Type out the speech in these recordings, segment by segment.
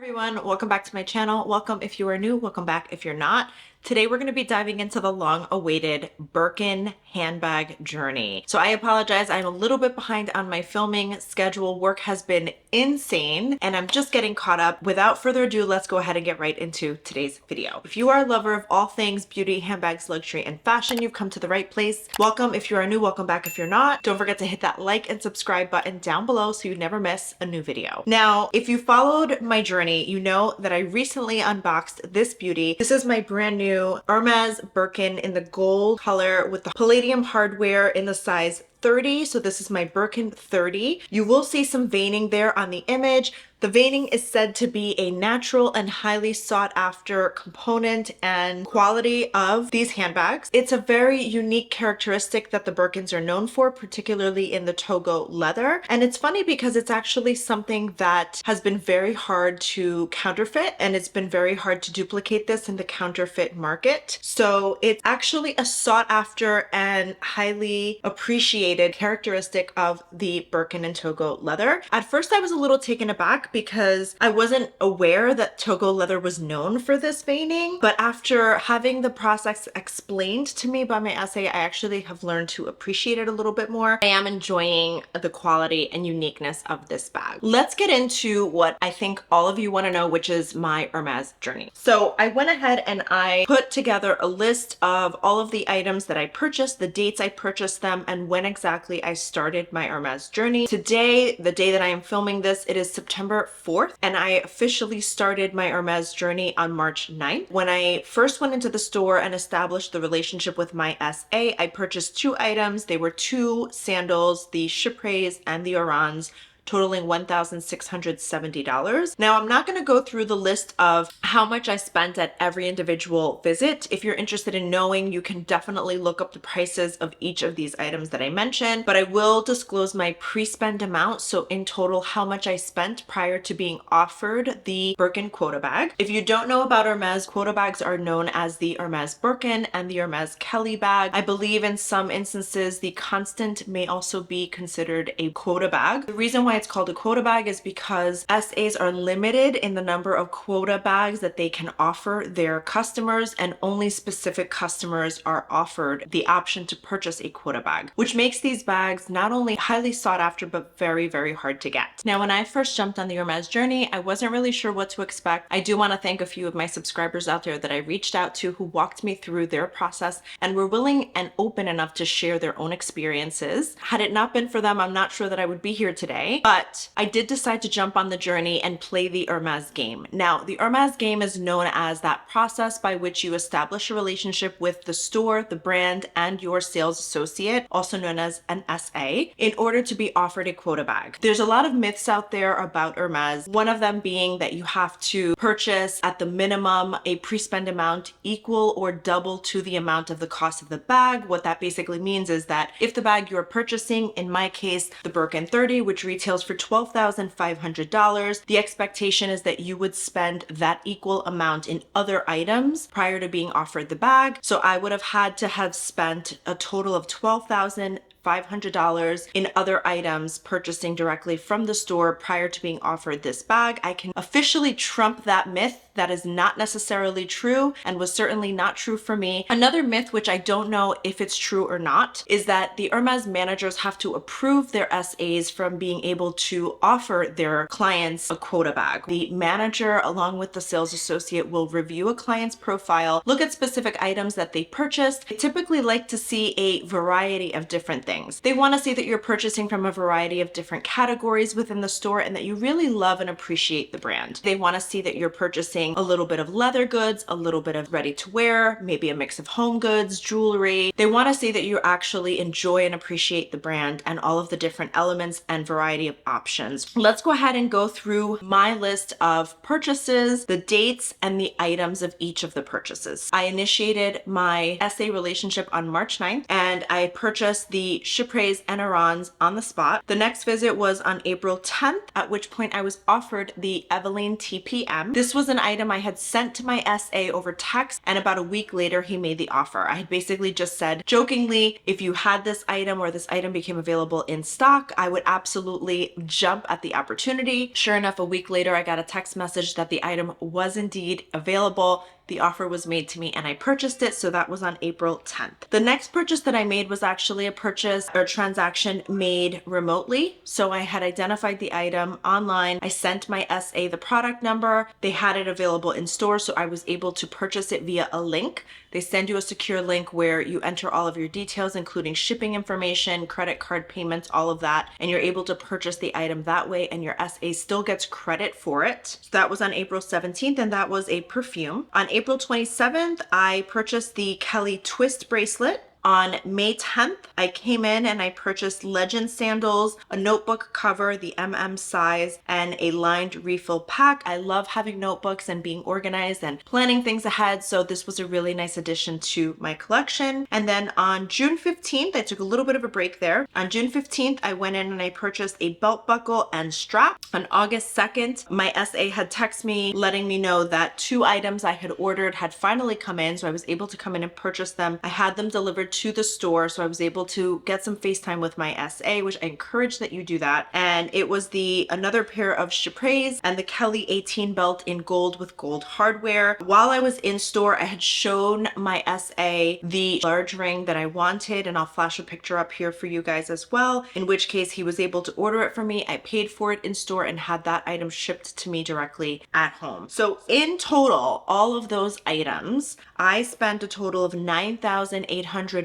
Everyone, welcome back to my channel. Welcome if you are new, welcome back if you're not. Today we're going to be diving into the long-awaited Birkin handbag journey. So I apologize, I'm a little bit behind on my filming schedule. Work has been insane and I'm just getting caught up. Without further ado, let's go ahead and get right into today's video. If you are a lover of all things beauty, handbags, luxury, and fashion, you've come to the right place. Welcome if you are new, welcome back if you're not. Don't forget to hit that like and subscribe button down below so you never miss a new video. Now, if you followed my journey, you know that I recently unboxed this beauty. This is my brand new Hermes Birkin in the gold color with the palladium hardware in the size 30. So this is my Birkin 30. You will see some veining there on the image. The veining is said to be a natural and highly sought after component and quality of these handbags. It's a very unique characteristic that the Birkins are known for, particularly in the Togo leather. And it's funny because it's actually something that has been very hard to counterfeit, and it's been very hard to duplicate this in the counterfeit market. So it's actually a sought after and highly appreciated characteristic of the Birkin and Togo leather. At first I was a little taken aback because I wasn't aware that Togo leather was known for this veining, but after having the process explained to me by my SA, I actually have learned to appreciate it a little bit more. I am enjoying the quality and uniqueness of this bag. Let's get into what I think all of you want to know, which is my Hermes journey. So I went ahead and I put together a list of all of the items that I purchased, the dates I purchased them, and when exactly I started my Hermes journey. Today, the day that I am filming this, it is September 4th, and I officially started my Hermes journey on March 9th. When I first went into the store and established the relationship with my SA, I purchased two items. They were two sandals, the Chypres and the Orans, totaling $1,670. Now, I'm not going to go through the list of how much I spent at every individual visit. If you're interested in knowing, you can definitely look up the prices of each of these items that I mentioned, but I will disclose my pre-spend amount. So in total, how much I spent prior to being offered the Birkin quota bag. If you don't know about Hermes, quota bags are known as the Hermes Birkin and the Hermes Kelly bag. I believe in some instances, the Constant may also be considered a quota bag. The reason why it's called a quota bag is because SAs are limited in the number of quota bags that they can offer their customers, and only specific customers are offered the option to purchase a quota bag, which makes these bags not only highly sought after, but very, very hard to get. Now, when I first jumped on the Hermes journey, I wasn't really sure what to expect. I do want to thank a few of my subscribers out there that I reached out to who walked me through their process and were willing and open enough to share their own experiences. Had it not been for them, I'm not sure that I would be here today. But I did decide to jump on the journey and play the Hermes game. Now, the Hermes game is known as that process by which you establish a relationship with the store, the brand, and your sales associate, also known as an SA, in order to be offered a quota bag. There's a lot of myths out there about Hermes, one of them being that you have to purchase at the minimum a pre-spend amount equal or double to the amount of the cost of the bag. What that basically means is that if the bag you're purchasing, in my case, the Birkin 30, which retails for $12,500, the expectation is that you would spend that equal amount in other items prior to being offered the bag. So I would have had to have spent a total of $12,500 in other items purchasing directly from the store prior to being offered this bag. I can officially trump that myth. That is not necessarily true and was certainly not true for me. Another myth, which I don't know if it's true or not, is that the Hermes managers have to approve their SAs from being able to offer their clients a quota bag. The manager, along with the sales associate, will review a client's profile, look at specific items that they purchased. They typically like to see a variety of different things. They want to see that you're purchasing from a variety of different categories within the store and that you really love and appreciate the brand. They want to see that you're purchasing a little bit of leather goods, a little bit of ready to wear, maybe a mix of home goods, jewelry. They want to see that you actually enjoy and appreciate the brand and all of the different elements and variety of options. Let's go ahead and go through my list of purchases, the dates, and the items of each of the purchases. I initiated my SA relationship on March 9th, and I purchased the Chypres and Orans on the spot. The next visit was on April 10th, at which point I was offered the Eveline TPM. This was an item item I had sent to my SA over text, and about a week later, he made the offer. I had basically just said jokingly, if you had this item or this item became available in stock, I would absolutely jump at the opportunity. Sure enough, a week later, I got a text message that the item was indeed available. The offer was made to me and I purchased it. So that was on April 10th. The next purchase that I made was actually a purchase or transaction made remotely. So I had identified the item online. I sent my SA the product number. They had it available in store. So I was able to purchase it via a link. They send you a secure link where you enter all of your details, including shipping information, credit card payments, all of that. And you're able to purchase the item that way and your SA still gets credit for it. So that was on April 17th and that was a perfume. On April 27th, I purchased the Kelly Twist bracelet. On May 10th, I came in and I purchased Legend sandals, a notebook cover, the size, and a lined refill pack. I love having notebooks and being organized and planning things ahead, so this was a really nice addition to my collection. And then on June 15th, I took a little bit of a break there. On June 15th, I went in and I purchased a belt buckle and strap. On August 2nd, my SA had texted me letting me know that 2 items I had ordered had finally come in, so I was able to come in and purchase them. I had them delivered to the store, so I was able to get some FaceTime with my SA, which I encourage that you do that. And it was another pair of chapeaus and the Kelly 18 belt in gold with gold hardware. While I was in store, I had shown my SA the large ring that I wanted, and I'll flash a picture up here for you guys as well, in which case he was able to order it for me. I paid for it in store and had that item shipped to me directly at home. So in total, all of those items, I spent a total of $9,801.12,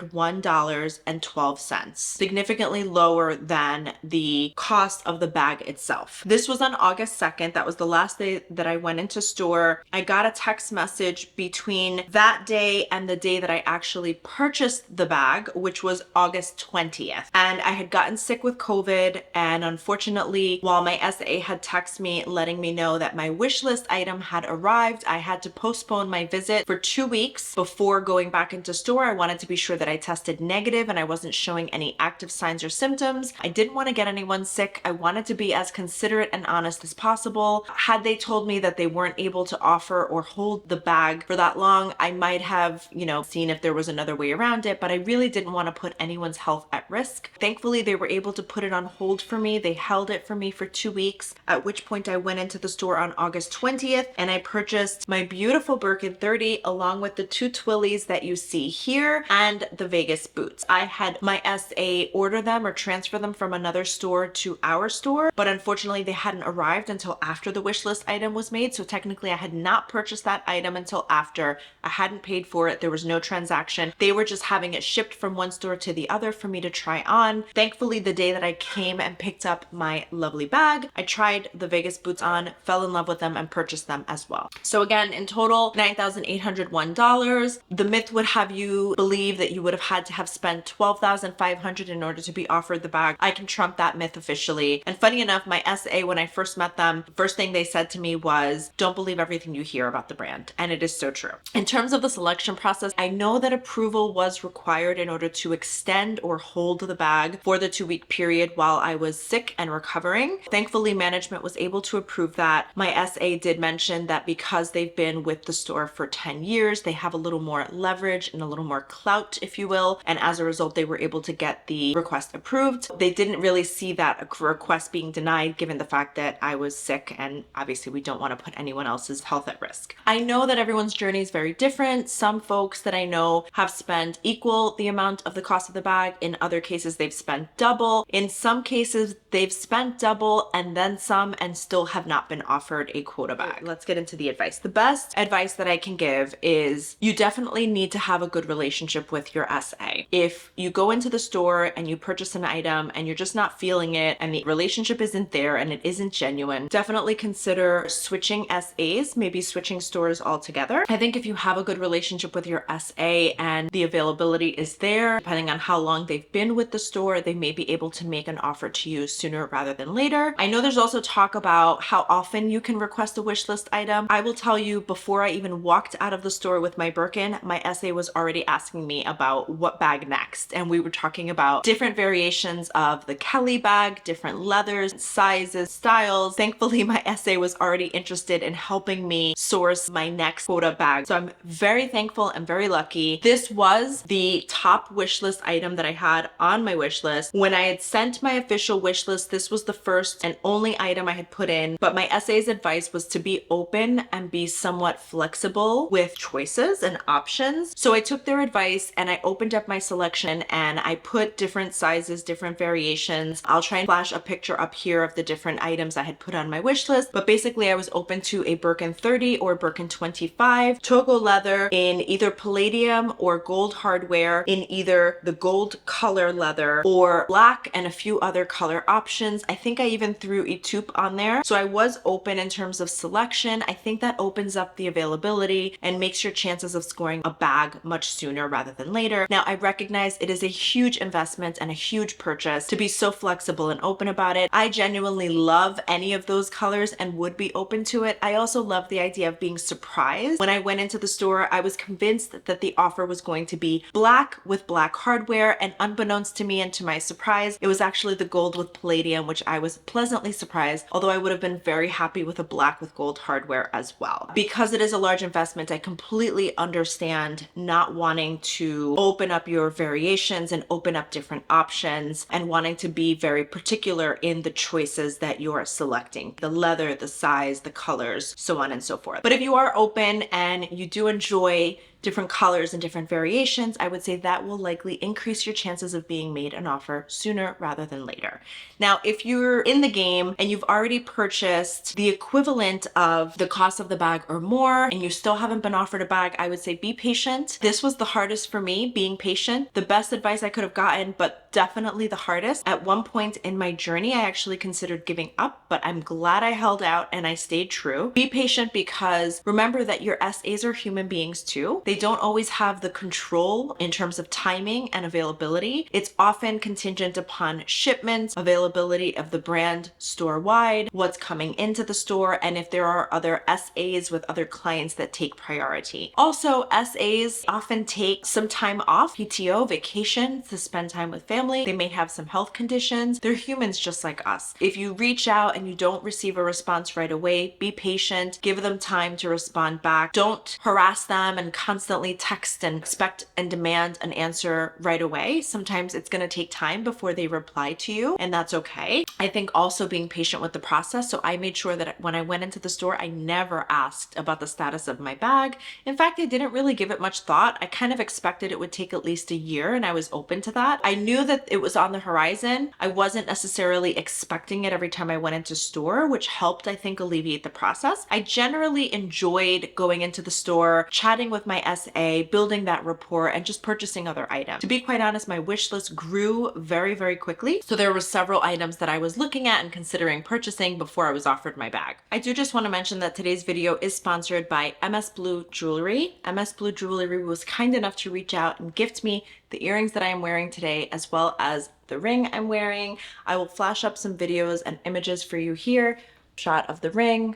significantly lower than the cost of the bag itself. This was on August 2nd. That was the last day that I went into store. I got a text message between that day and the day that I actually purchased the bag, which was August 20th. And I had gotten sick with COVID, and unfortunately, while my SA had texted me letting me know that my wish list item had arrived, I had to postpone my visit for 2 weeks before going back into store. I wanted to be sure that I tested negative and I wasn't showing any active signs or symptoms. I didn't want to get anyone sick. I wanted to be as considerate and honest as possible. Had they told me that they weren't able to offer or hold the bag for that long, I might have, seen if there was another way around it, but I really didn't want to put anyone's health at risk. Thankfully, they were able to put it on hold for me. They held it for me for 2 weeks, at which point I went into the store on August 20th and I purchased my beautiful Birkin 30 along with the 2 Twillies that you see here and the Vegas boots. I had my SA order them or transfer them from another store to our store, but unfortunately they hadn't arrived until after the wish list item was made. So technically I had not purchased that item until after. I hadn't paid for it. There was no transaction. They were just having it shipped from one store to the other for me to try on. Thankfully, the day that I came and picked up my lovely bag, I tried the Vegas boots on, fell in love with them, and purchased them as well. So again, in total, $9,801. The myth would have you believe that you would have had to have spent $12,500 in order to be offered the bag. I can trump that myth officially. And funny enough, my SA, when I first met them, the first thing they said to me was, don't believe everything you hear about the brand. And it is so true. In terms of the selection process, I know that approval was required in order to extend or hold the bag for the 2-week period while I was sick and recovering. Thankfully, management was able to approve that. My SA did mention that because they've been with the store for 10 years, they have a little more leverage and a little more clout, if you will. And as a result, they were able to get the request approved. They didn't really see that request being denied given the fact that I was sick, and obviously we don't want to put anyone else's health at risk. I know that everyone's journey is very different. Some folks that I know have spent equal the amount of the cost of the bag. In other cases, they've spent double. In some cases, they've spent double and then some and still have not been offered a quota bag. Let's get into the advice. The best advice that I can give is you definitely need to have a good relationship with your SA. If you go into the store and you purchase an item and you're just not feeling it and the relationship isn't there and it isn't genuine, definitely consider switching SAs, maybe switching stores altogether. I think if you have a good relationship with your SA and the availability is there, depending on how long they've been with the store, they may be able to make an offer to you sooner rather than later. I know there's also talk about how often you can request a wish list item. I will tell you, before I even walked out of the store with my Birkin, my SA was already asking me about about what bag next. And we were talking about different variations of the Kelly bag, different leathers, sizes, styles. Thankfully, my SA was already interested in helping me source my next quota bag. So I'm very thankful and very lucky. This was the top wish list item that I had on my wish list. When I had sent my official wish list, this was the first and only item I had put in, but my SA's advice was to be open and be somewhat flexible with choices and options. So I took their advice and I opened up my selection and I put different sizes, different variations. I'll try and flash a picture up here of the different items I had put on my wish list, but basically I was open to a Birkin 30 or Birkin 25, Togo leather in either palladium or gold hardware, in either the gold color leather or black, and a few other color options. I think I even threw a taupe on there. So I was open in terms of selection. I think that opens up the availability and makes your chances of scoring a bag much sooner rather than later. Now, I recognize it is a huge investment and a huge purchase to be so flexible and open about it. I genuinely love any of those colors and would be open to it. I also love the idea of being surprised. When I went into the store, I was convinced that the offer was going to be black with black hardware, and unbeknownst to me and to my surprise, it was actually the gold with palladium, which I was pleasantly surprised, although I would have been very happy with a black with gold hardware as well. Because it is a large investment, I completely understand not wanting to open up your variations and open up different options and wanting to be very particular in the choices that you're selecting, the leather, the size, the colors, so on and so forth. But if you are open and you do enjoy different colors and different variations, I would say that will likely increase your chances of being made an offer sooner rather than later. Now, if you're in the game and you've already purchased the equivalent of the cost of the bag or more, and you still haven't been offered a bag, I would say be patient. This was the hardest for me, being patient. The best advice I could have gotten, but definitely the hardest. At one point in my journey, I actually considered giving up, but I'm glad I held out and I stayed true. Be patient, because remember that your SAs are human beings too. They don't always have the control in terms of timing and availability. It's often contingent upon shipment, availability of the brand store-wide, what's coming into the store, and if there are other SAs with other clients that take priority. Also, SAs often take some time off, PTO, vacation, to spend time with family. They may have some health conditions. They're humans just like us. If you reach out and you don't receive a response right away, be patient, give them time to respond back. Don't harass them and constantly text and expect and demand an answer right away. Sometimes it's going to take time before they reply to you, and that's okay. I think also being patient with the process. So I made sure that when I went into the store, I never asked about the status of my bag. In fact, I didn't really give it much thought. I kind of expected it would take at least a year, and I was open to that. I knew that it was on the horizon. I wasn't necessarily expecting it every time I went into store, which helped, I think, alleviate the process. I generally enjoyed going into the store, chatting with my SA, building that rapport, and just purchasing other items. To be quite honest, my wish list grew very, very quickly. So there were several items that I was looking at and considering purchasing before I was offered my bag. I do just want to mention that today's video is sponsored by MS Blue Jewelry. MS Blue Jewelry was kind enough to reach out and gift me the earrings that I am wearing today, as well as the ring I'm wearing. I will flash up some videos and images for you here. Shot of the ring.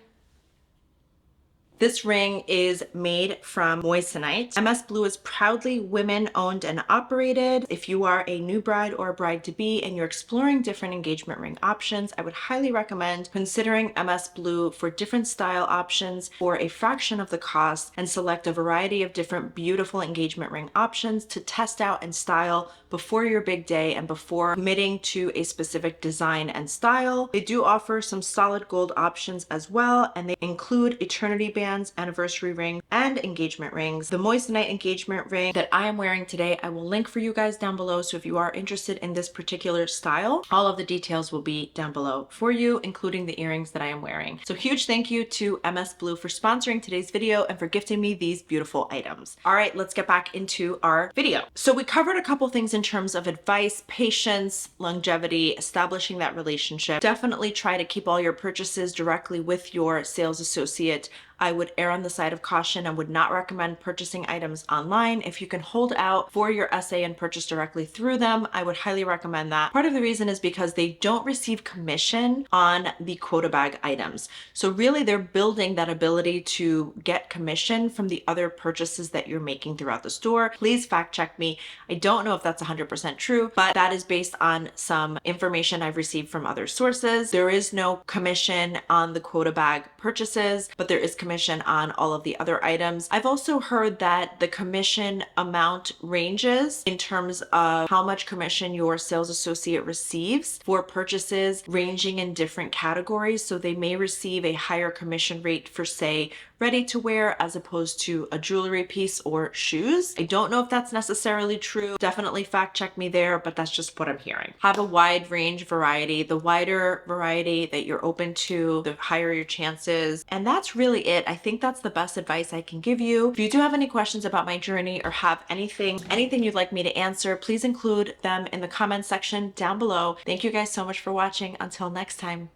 This ring is made from moissanite. MS Blue is proudly women owned and operated. If you are a new bride or a bride-to-be and you're exploring different engagement ring options, I would highly recommend considering MS Blue for different style options for a fraction of the cost, and select a variety of different beautiful engagement ring options to test out and style before your big day and before committing to a specific design and style. They do offer some solid gold options as well, and they include eternity bands, anniversary ring, and engagement rings. The moissanite engagement ring that I am wearing today, I will link for you guys down below. So if you are interested in this particular style, all of the details will be down below for you, including the earrings that I am wearing. So huge thank you to MS Blue for sponsoring today's video and for gifting me these beautiful items. All right, let's get back into our video. So we covered a couple things in terms of advice, patience, longevity, establishing that relationship. Definitely try to keep all your purchases directly with your sales associate I would err on the side of caution and would not recommend purchasing items online. If you can hold out for your essay and purchase directly through them, I would highly recommend that. Part of the reason is because they don't receive commission on the quota bag items. So really they're building that ability to get commission from the other purchases that you're making throughout the store. Please fact check me. I don't know if that's 100% true, but that is based on some information I've received from other sources. There is no commission on the quota bag purchases, but there is commission on all of the other items. I've also heard that the commission amount ranges in terms of how much commission your sales associate receives for purchases ranging in different categories. So they may receive a higher commission rate for, say, ready to wear as opposed to a jewelry piece or shoes. I don't know if that's necessarily true. Definitely fact check me there, but that's just what I'm hearing. Have a wide range variety. The wider variety that you're open to, the higher your chances. And that's really it. I think that's the best advice I can give you. If you do have any questions about my journey or have anything you'd like me to answer, please include them in the comments section down below. Thank you guys so much for watching. Until next time.